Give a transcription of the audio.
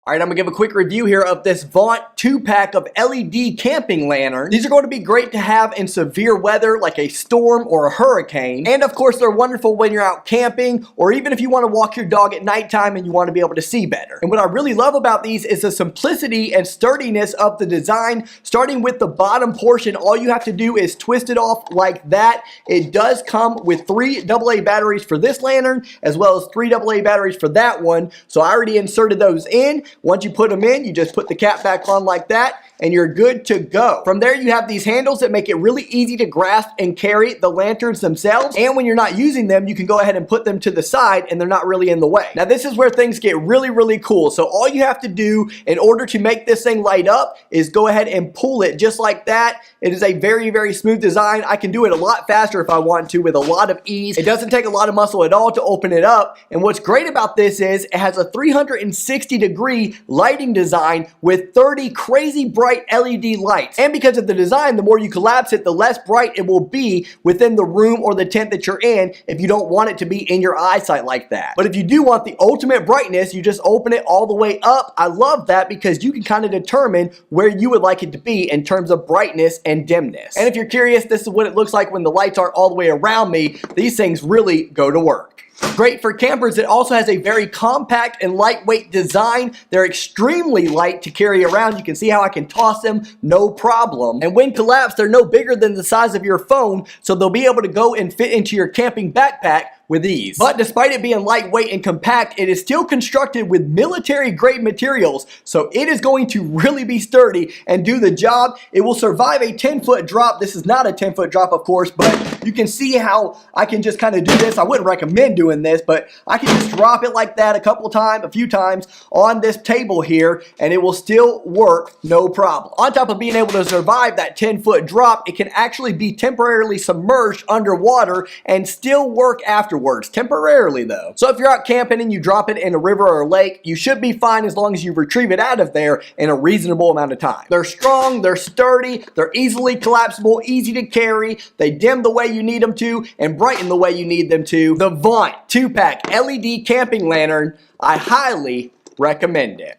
Alright, I'm going to give a quick review here of this Vont 2-pack of LED camping lanterns. These are going to be great to have in severe weather like a storm or a hurricane. And of course, they're wonderful when you're out camping or even if you want to walk your dog at nighttime and you want to be able to see better. And what I really love about these is the simplicity and sturdiness of the design. Starting with the bottom portion, all you have to do is twist it off like that. It does come with 3 AA batteries for this lantern as well as 3 AA batteries for that one. So I already inserted those in. Once you put them in, you just put the cap back on like that and you're good to go. From there, you have these handles that make it really easy to grasp and carry the lanterns themselves. And when you're not using them, you can go ahead and put them to the side and they're not really in the way. Now, this is where things get really, really cool. So all you have to do in order to make this thing light up is go ahead and pull it just like that. It is a very, very smooth design. I can do it a lot faster if I want to with a lot of ease. It doesn't take a lot of muscle at all to open it up. And what's great about this is it has a 360-degree lighting design with 30 crazy bright LED lights. And because of the design, the more you collapse it, the less bright it will be within the room or the tent that you're in if you don't want it to be in your eyesight like that. But if you do want the ultimate brightness, you just open it all the way up. I love that because you can kind of determine where you would like it to be in terms of brightness and dimness. And if you're curious, this is what it looks like when the lights aren't all the way around me. These things really go to work. Great for campers. It also has a very compact and lightweight design. They're extremely light to carry around. You can see how I can toss them, no problem. And when collapsed, they're no bigger than the size of your phone, so they'll be able to go and fit into your camping backpack with ease. But despite it being lightweight and compact, it is still constructed with military-grade materials, so it is going to really be sturdy and do the job. It will survive a 10-foot drop. This is not a 10-foot drop, of course, but you can see how I can just kind of do this. I wouldn't recommend doing this, but I can just drop it like that a few times on this table here, and it will still work no problem. On top of being able to survive that 10-foot drop, it can actually be temporarily submerged underwater and still work afterwards. Temporarily though. So if you're out camping and you drop it in a river or a lake, you should be fine as long as you retrieve it out of there in a reasonable amount of time. They're strong, they're sturdy, they're easily collapsible, easy to carry, they dim the way you need them to and brighten the way you need them to. The Vont 2-pack LED camping lantern, I highly recommend it.